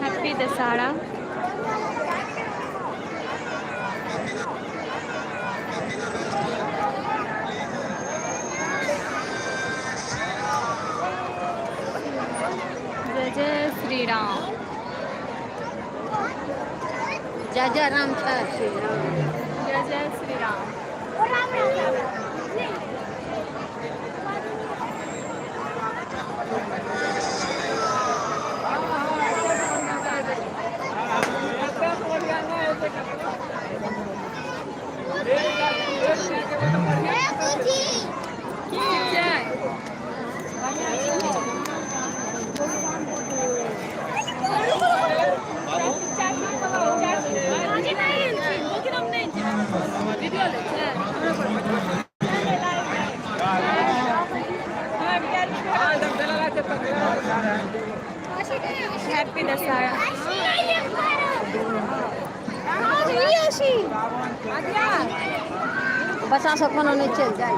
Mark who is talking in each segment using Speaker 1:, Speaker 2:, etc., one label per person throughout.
Speaker 1: Happy Dussehra. जय जय श्री राम।
Speaker 2: जय जय राम श्री राम।
Speaker 1: जय जय श्री राम। हैप्पी दशहरा।
Speaker 2: बच्चा सब खाना नहीं चल जाए।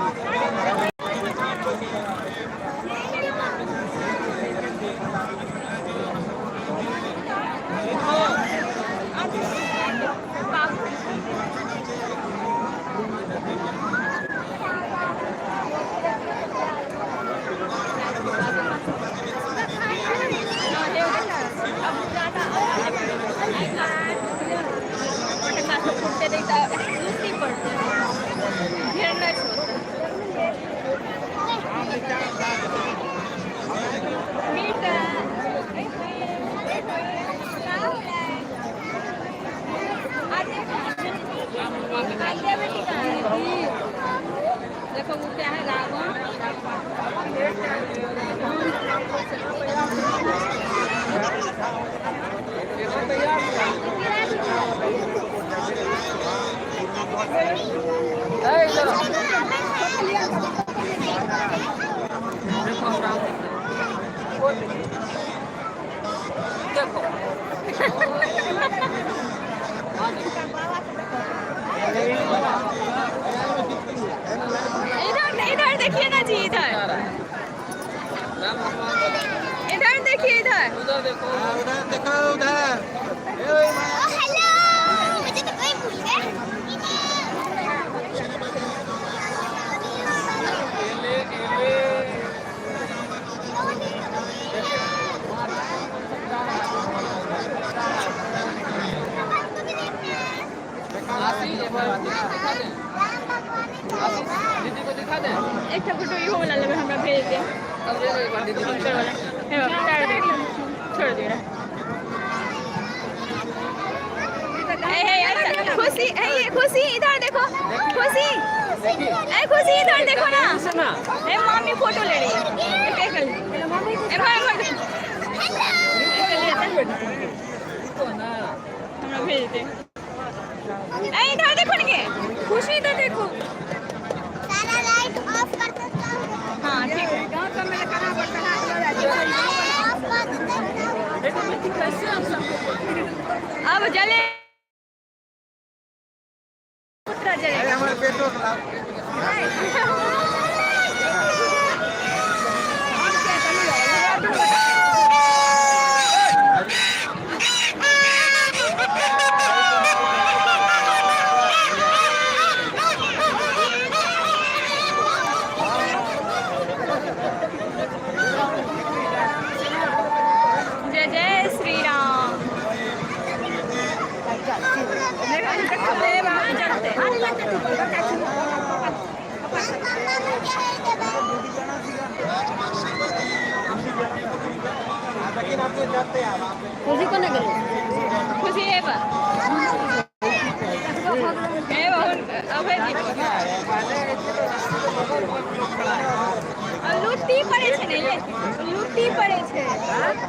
Speaker 1: देखो वो क्या है रावण। इधर देखिए ना जी, इधर इधर देखिए, इधर
Speaker 3: उधर देखो, उधर देखो, उधर।
Speaker 4: हेलो, मुझे तो कोई पूछे।
Speaker 3: दीदी को दिखा दे।
Speaker 1: एक फोटो इहो वाला लेबे, हमरा भेज दे।
Speaker 3: अब ले लो एक बार दीदी को।
Speaker 1: ऊपर वाला हे पैर देख, छोड़ दे रहा। ए खुशी, ए खुशी इधर देखो, खुशी, ए खुशी इधर देखो ना। ए मम्मी फोटो ले रही है। एक ए भाई हमरा भेज दे। ए इधर देखो ना, खुशी इधर देखो।
Speaker 4: सारा लाइट ऑफ कर देता हूँ।
Speaker 1: हाँ ठीक है। गाँव का मैंने कहा बता अब जले जले
Speaker 3: हमारे पेट्रोल खराब।
Speaker 1: जय जय श्री राम।
Speaker 2: खुशी कोने गेले
Speaker 1: खुशी है बा ए बहुन अबे दीपो लूटी पड़े છે ને લે લૂટી પડે છે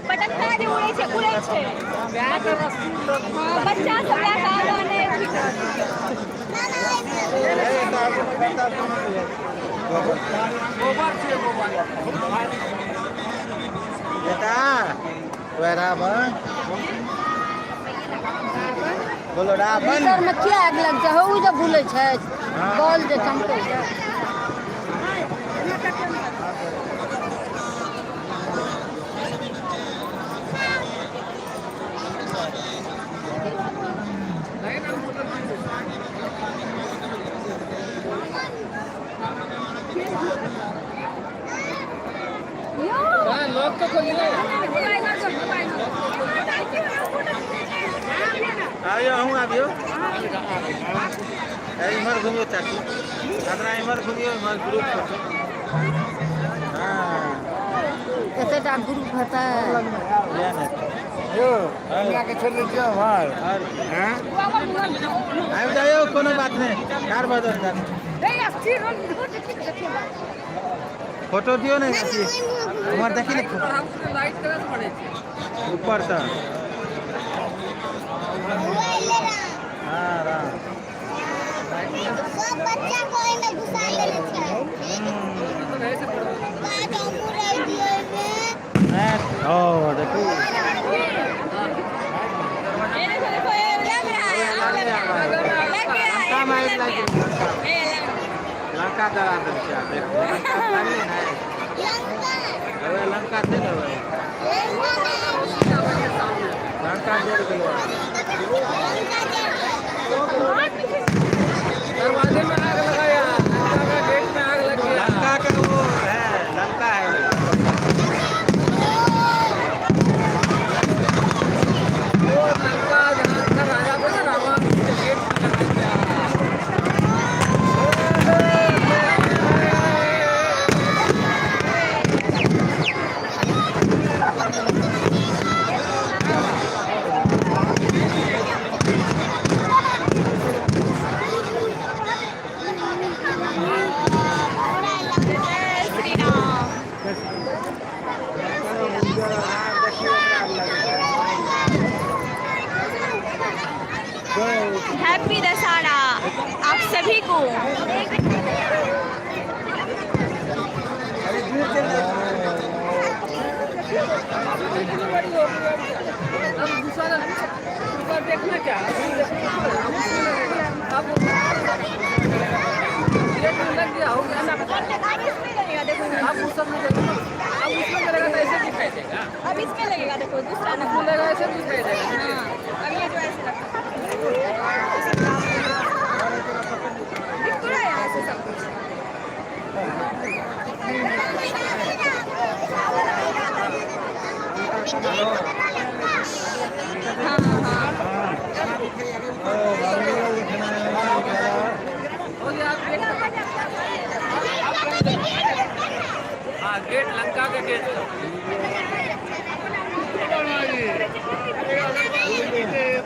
Speaker 1: પટકતા જે ઉડે છે બચ્ચા सब કાલો અને
Speaker 3: बेटा बराबर बोलो रावण
Speaker 2: भीतर में क्या आग लग जा हो जो भूले छै बॉल जे चमके छै
Speaker 3: लोग तो खोलिए आइयो हूँ आबियो इमर घूमियो चाची अदरा इमर घूमियो इमर ग्रुप फोटो हाँ
Speaker 2: एतेटा ग्रुप होता है
Speaker 3: यो इनका के छोड़ दीजिए भाई हैं आइयो जाइयो कोनो बात नहीं कार बदल कर फोटो दियो नहीं चाची उमर देखी लिखो लाइट कलर पड़े ऊपर तक हाँ राम
Speaker 4: सब बच्चा को इने घुसा लेले छै बात हमू रह दियो में
Speaker 3: ओ देखो
Speaker 1: ये देखो ये लग रहा है लंका मार लगे
Speaker 3: लंका करा दे क्या देखो लंका से लंका जोड़ के दरवाजे में आग लगाया लंका का गेट में आग लग गया लंका का वो है लंका है वो लंका जहाँ का राजा था ना रावण के गेट में लग गया
Speaker 1: हैप्पी दशहरा आप सभी को
Speaker 3: देखना क्या अब लग गया हो गया ना अब उसमें करेगा तो ऐसे दिखाई देगा
Speaker 1: अब इसमें लगेगा देखो दूसरा ना
Speaker 3: खुलेगा ऐसे दिखाई देगा
Speaker 1: हाँ अब ये जो ऐसे लगता है पूरा यहाँ से सब कुछ हाँ
Speaker 3: हाँ गेट लंका का गेट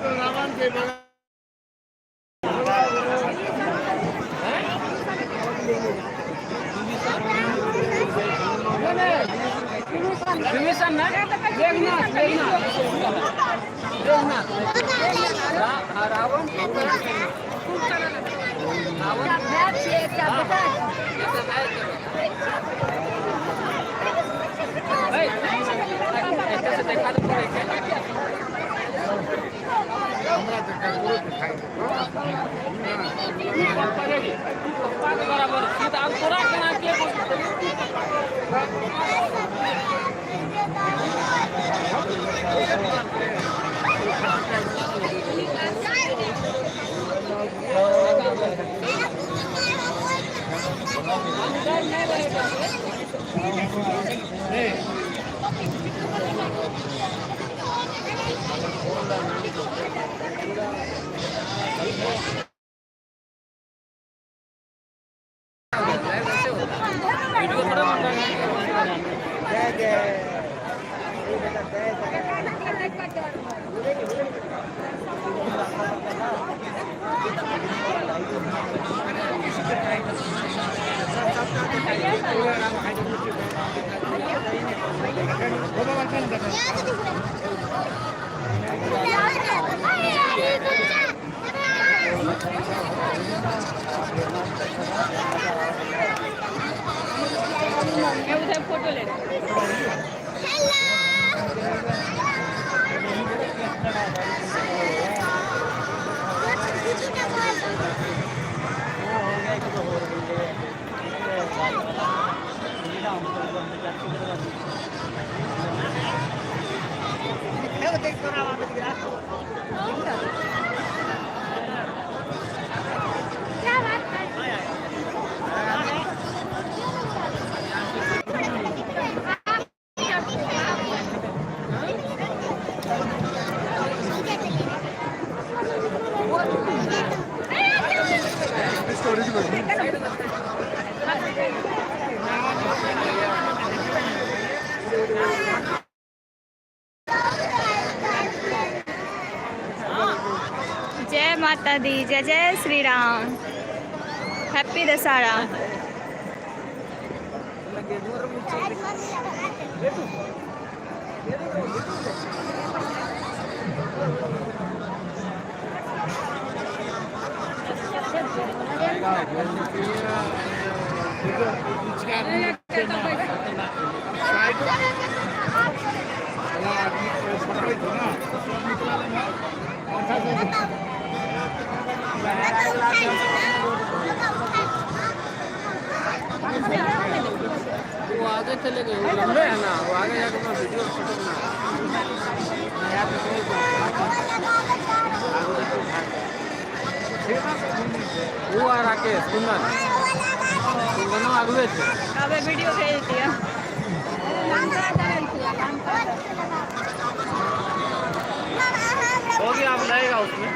Speaker 3: रावण देखा तो बराबर सीधा पूरा कना के
Speaker 1: मैं उधर फोटो ले रहा हूँ। जय माता दी, जय जय श्री राम, हैप्पी दशहरा।
Speaker 5: वो आगे चले गए, वो लंबे है ना, वो आगे जाकर मैं वीडियो फोटो बना वो आ राकेश कुंदन दोनों आगे थे।
Speaker 1: अब वीडियो भेज दिया।
Speaker 5: हो गया, अब लगेगा उसमें,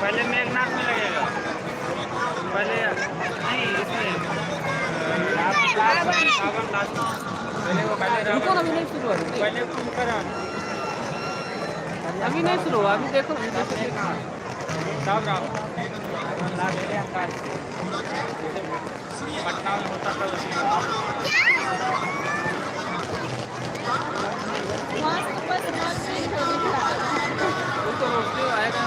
Speaker 5: पहले मेघनाथ में लगेगा, पहले नहीं इसमें रुको ना, अभी नहीं शुरू हुआ, अभी नहीं शुरू हुआ, अभी देखो पटना में होता था तो रोशनी आएगा।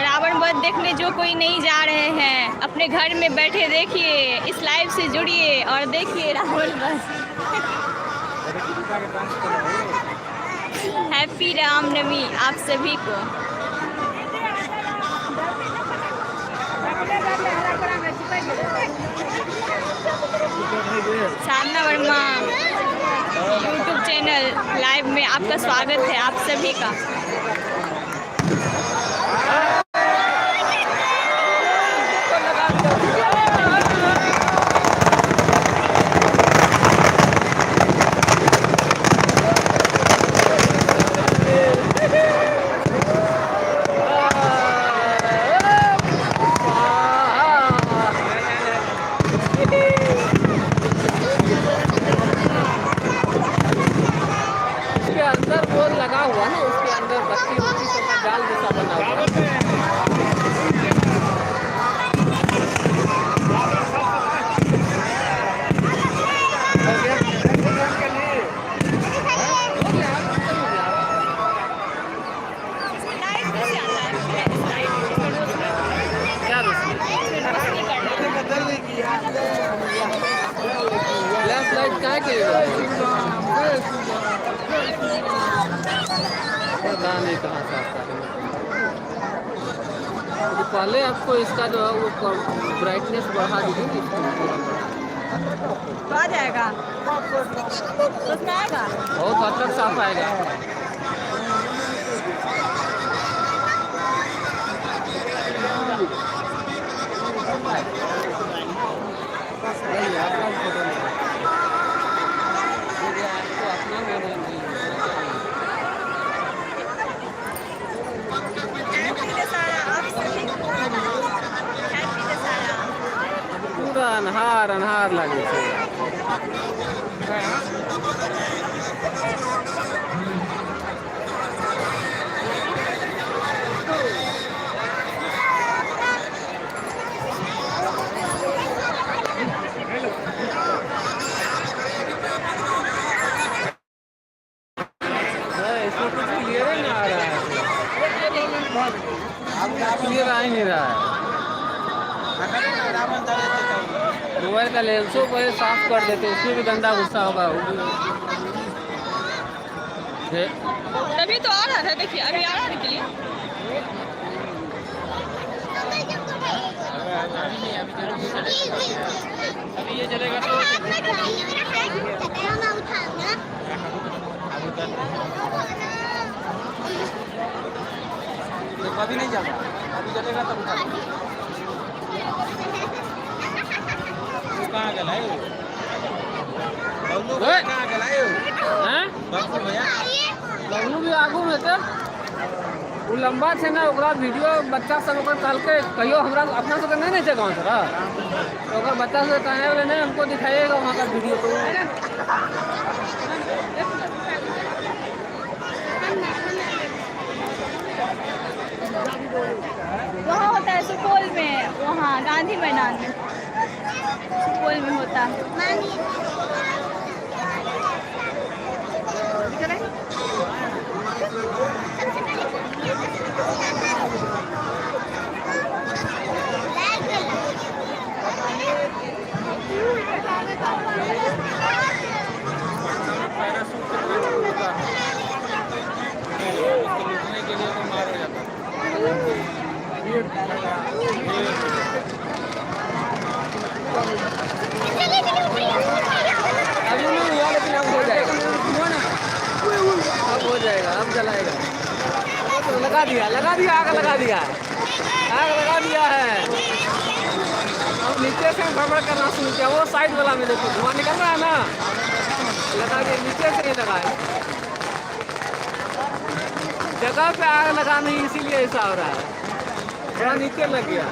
Speaker 1: रावण वध देखने जो कोई नहीं जा रहे हैं, अपने घर में बैठे देखिए, इस लाइव से जुड़िए और देखिए रावण वध। हैप्पी रामनवमी आप सभी को। साधना वर्मा यूट्यूब चैनल लाइव में आपका स्वागत है, आप सभी का।
Speaker 5: लगा हुआ ना, उसके अंदर बत्ती बत्ती सब जाल जैसा बना हुआ है। क्या फ्लैश लाइट क्या के पता नहीं कहाँ से आता है। तो पहले आपको इसका जो है वो ब्राइटनेस बढ़ा दीजिए,
Speaker 1: आ जाएगा, उसमें आएगा,
Speaker 5: बहुत हद तक साफ आएगा।
Speaker 6: अन्हार अन्हार लागे छै। इसमें कुछ क्लियर ही नहीं आ रहा है, क्लियर आ ही नहीं रहा है। मोबाइल का लेंसों को ये साफ कर देते, उसमें भी गंदा गुस्सा होगा।
Speaker 1: तभी तो आ रहा था, देखिए अभी आ रहा है निकली।
Speaker 6: अभी ये चलेगा तो कभी नहीं जाएगा, अभी चलेगा तब उठा।
Speaker 3: कहाँ गलाए हो? बबलू भैया कहाँ गलाए हो?
Speaker 6: हैं?
Speaker 3: बबलू भैया
Speaker 6: बबलू भी आगू में थे, वो लंबा छे ना, ओकरा वीडियो बच्चा सब ओकर कहलकै कहियो हमरा अपना सबके नहीं छै गाँव से, तो ओकर बच्चा सब कहे वाले नहीं हमको दिखाइएगा वहाँ का वीडियो। तो
Speaker 1: वहाँ होता है सुपौल में, वहाँ गांधी मैदान में, सुपौल में होता है।
Speaker 6: अभी नहीं हुआ लेकिन अब हो जाएगा, अब हो जाएगा, अब जलाएगा। तो लगा दिया आग लगा दिया, आग लगा दिया है। अब नीचे से गड़बड़ करना शुरू किया, वो साइड वाला में देखो धुआं निकल रहा है ना, लगा दिया नीचे से ही लगाए। जगह पे आग लगा नहीं, इसीलिए ऐसा हो रहा है, थोड़ा नीचे लग गया।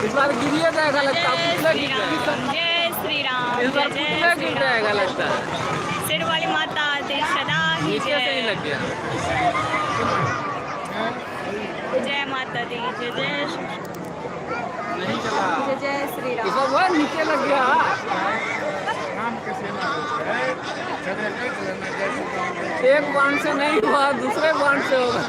Speaker 6: इस बार गिरिए जाएगा लगता है,
Speaker 1: जय श्री राम,
Speaker 6: इस बार पुतला गिर जाएगा लगता है।
Speaker 1: सिर वाली माता आते सदा ही
Speaker 6: नीचे से ही लग गया।
Speaker 1: जय माता दी, जय जय
Speaker 3: नहीं चला।
Speaker 1: जय जय श्री
Speaker 6: इस
Speaker 1: राम।
Speaker 6: बार वो नीचे लग गया। एक बांध से नहीं हुआ, दूसरे बांध से होगा।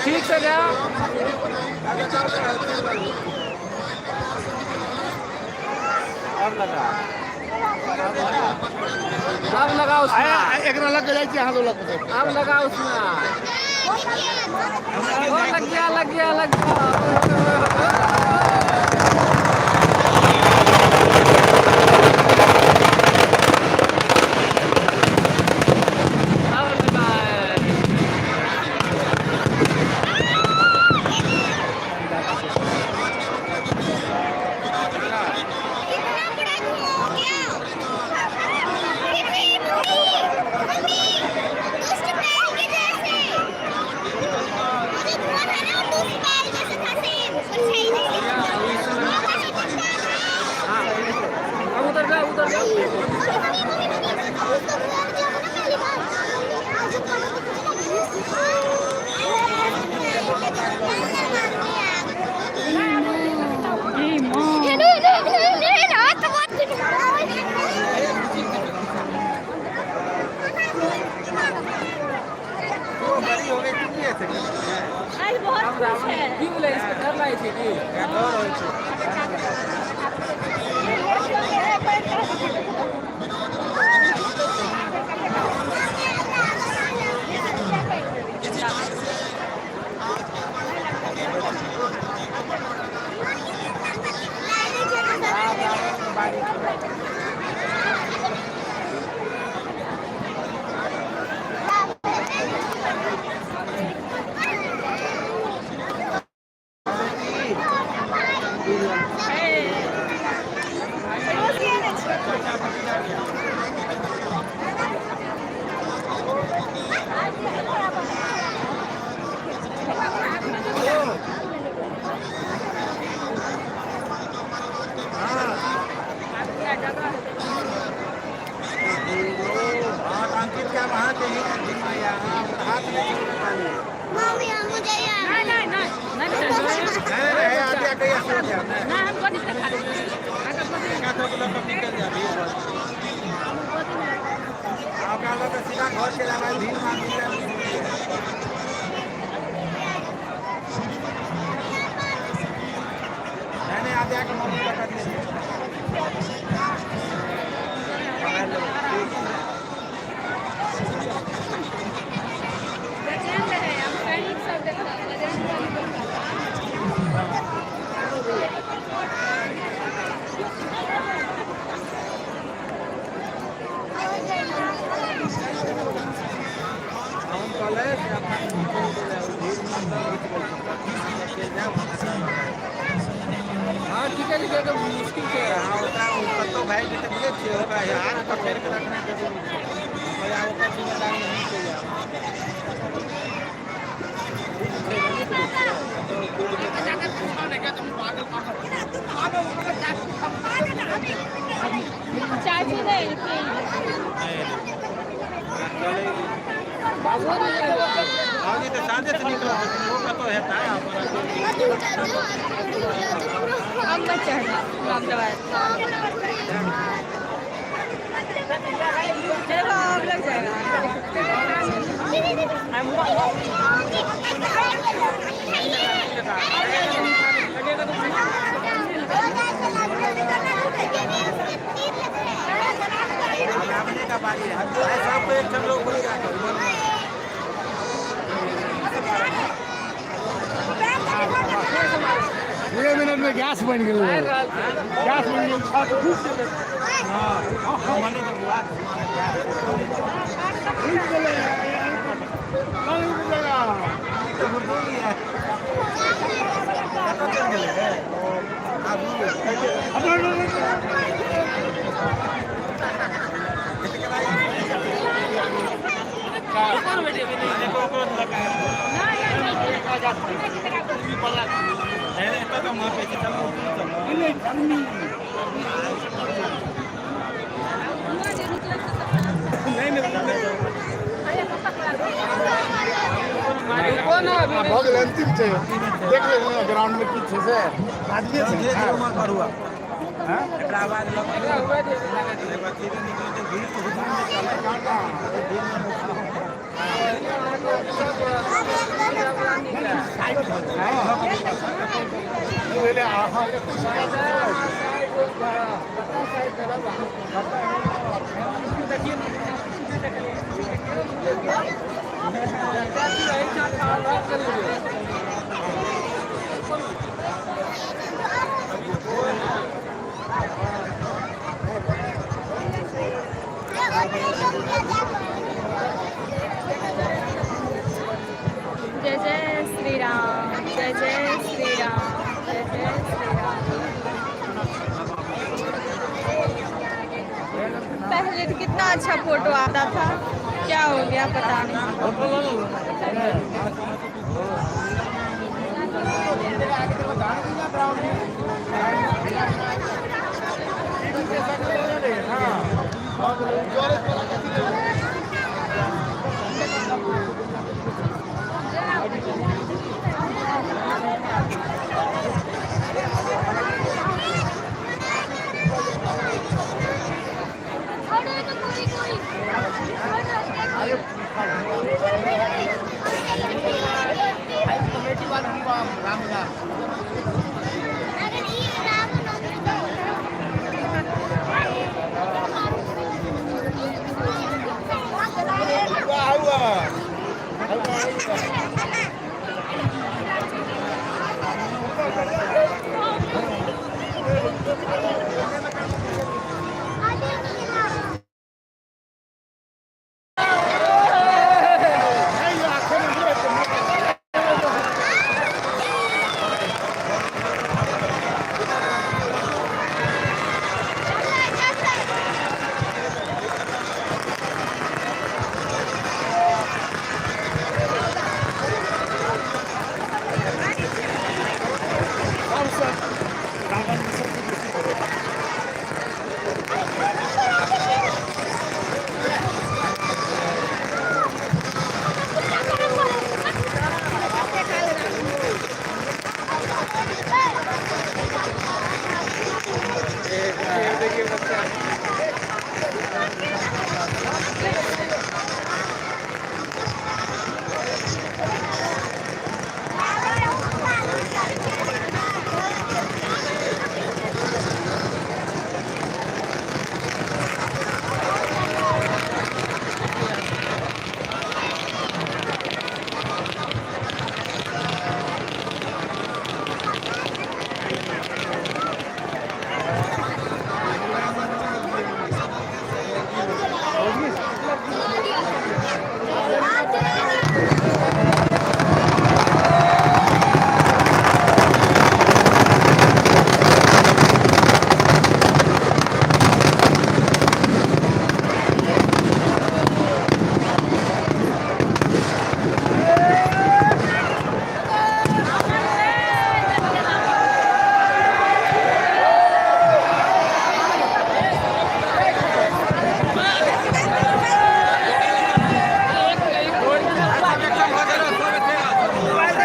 Speaker 6: ठीक से जा, अब लगा उसमें,
Speaker 3: एक लग जाए हाँ तो लग
Speaker 6: अब लगा उसमें, लग गया।
Speaker 1: आज बहुत खुश है।
Speaker 6: क्यों ले इसके डर लाई थी कि
Speaker 3: वहाँ के युग दिन में यहाँ हाथ में छोड़ने वाली है।
Speaker 4: मम्मी हम मुझे यहाँ
Speaker 3: नहीं आते आके ये सो गया क्या तो लोग निकल जाती है आपका लोग सीधा घर के लगा भीड़ मांगी नहीं आते आके मम्मी पकड़ लेते
Speaker 6: हाँ ठीक है तो मुश्किल से
Speaker 3: हाँ होता है उसका तो भाई की तबीयत से होगा यार का फेर के रखना जरूरी है और आप का जिम्मेदारी नहीं चाहिए
Speaker 1: चाची नहीं
Speaker 3: हाँ जी तो शादी से निकला वो का तो है
Speaker 1: हम मत चढ़ना अहमदाबाद चलो अब लग जाएगा
Speaker 3: अपने का बारी है सबको एक सब लोग बोल जाते
Speaker 7: पूरे मिनट में गैस बन गई गैस बन गई भगल अंतिम छे देख ले ग्राउंड में पीछे से आदमी छे
Speaker 3: करुआ हां एकरा बाद लोग धीरे निकल के भीड़ को हुजूम में चला
Speaker 7: पहले आहा
Speaker 1: जय जय श्री राम जय जय श्री राम जय जय श्री राम। पहले तो कितना अच्छा फोटो आता था, क्या हो गया पता नहीं।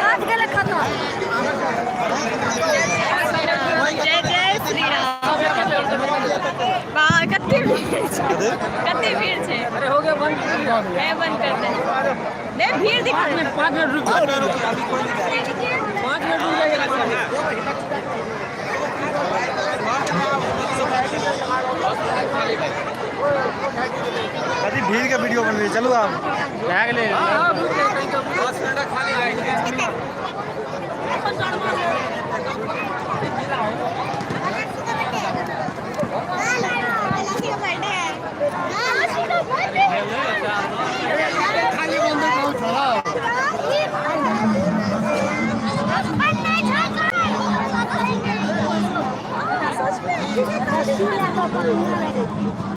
Speaker 2: हाथ गलत खत्म
Speaker 1: जय जय श्री राम वाह कत्ते भीड़ छे
Speaker 6: अरे हो गया बंद कर दिया।
Speaker 1: मैं बंद कर दे देख भीड़ दिखा दे
Speaker 6: 5 मिनट रुक जाओ। 5 मिनट रुक जाइएगा।
Speaker 3: अभी भीड़ का वीडियो बन रही है, चलो आप बैग ले
Speaker 6: हाँ रुक जाइए, कहीं तो 10 मिनट खाली रहेगी।